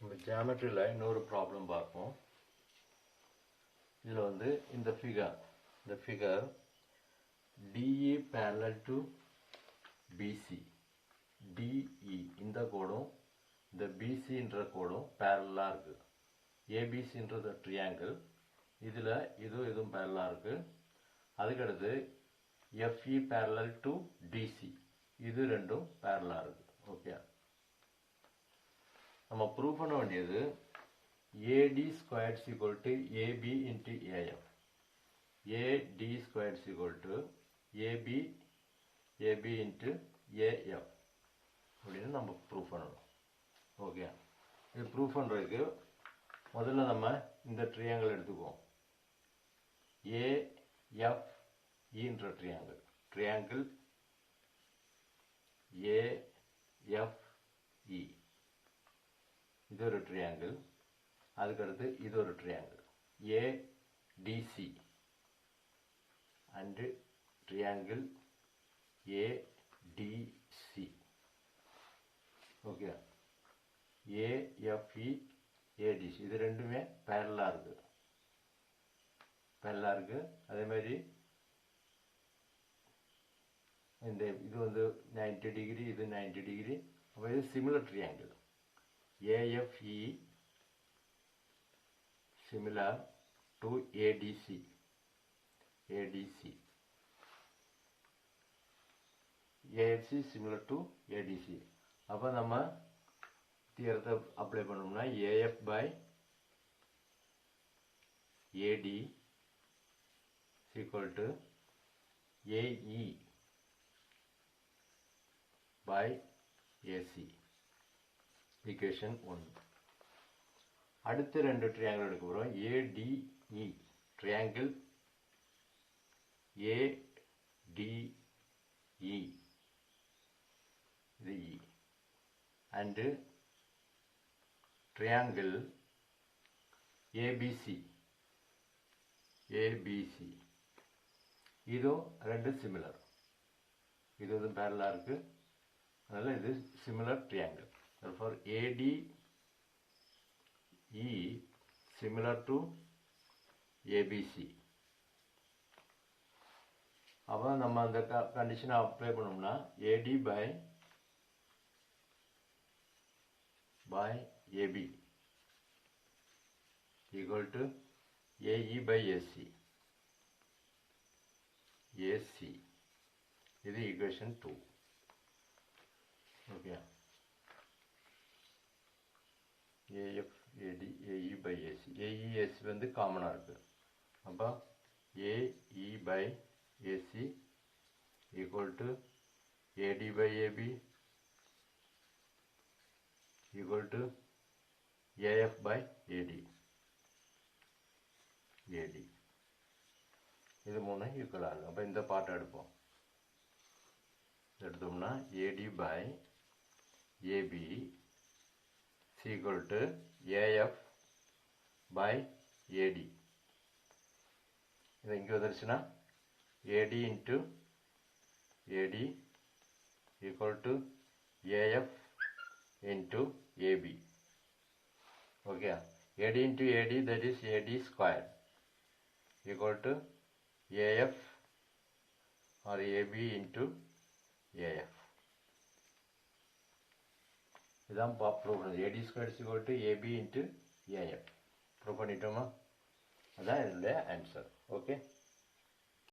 நம்ம ஜியாமெட்ரியில் இன்னொரு ப்ராப்ளம் பார்ப்போம். இதில் வந்து இந்த figure DE parallel to BC, DE இந்த கோடும் இந்த BCன்ற கோடும் பேரலாக இருக்குது. ABCன்றது ட்ரியாங்கிள், இதில் இதுவும் பேரலாக இருக்குது. அதுக்கடுத்து FE parallel to DC, இது ரெண்டும் பேரலாக இருக்குது. ஓகே, நம்ம ப்ரூவ் பண்ண வேண்டியது AD squared is equal to AB into AF. AD squared is equal to AB into AF அப்படின்னு நம்ம ப்ரூவ் பண்ணணும். ஓகே, இது ப்ரூவ் பண்ணுறதுக்கு முதல்ல நம்ம இந்த ட்ரியாங்கிள் எடுத்துக்குவோம். AFEன்ற ட்ரியாங்கிள் AFE இது ஒரு ட்ரியாங்கிள். அதுக்கடுத்து இது ஒரு triangle ADC and triangle ADC. Okay, AFE ADC இது ரெண்டுமே பேரலாக இருக்குது. அதே மாதிரி இந்த இது வந்து 90 டிகிரி, இது 90 டிகிரி. அப்போ இது similar triangle. AFE similar to ADC. AFC similar to ADC. அப்போ நம்ம தியரத்தை அப்ளை பண்ணோம்னா AF by AD is equal to AE by AC. equation 1. அடுத்த ரெண்டு ட்ரையாங்கிள் எடுக்க போகிறோம். ADE ட்ரையாங்கிள் ADE இது E அண்டு ட்ரையாங்கிள் ABC இதுவும் ரெண்டு சிமிலர். இதுவும் பேரலாக இருக்குது, அதனால் இது similar triangle. therefore ADE similar to ABC. அப்போ நம்ம அந்த கண்டிஷனை அப்ளை பண்ணோம்னா AD by AB equal to AE by AC. இது equation 2. Okay, AF AD AE by AC. AES வந்து காமனாக இருக்குது. அப்போ AE by AC equal to AD by AB equal to AF by AD. இது மூணு ஈக்குவலாக இருக்குது. அப்போ இந்த பார்ட்டை எடுத்தோம்னா AD by AB is equal to AF by AD. இது இங்கே வந்துருச்சுன்னா AD into AD equal to AF into AB. Okay, AD into AD, that is AD squared equal to AF or AB into AF. இதான் prove பண்ணுறது. AD squared is equal to AB into AF. Prove பண்ணிட்டோமா? அதான் இதனுடைய answer. Okay.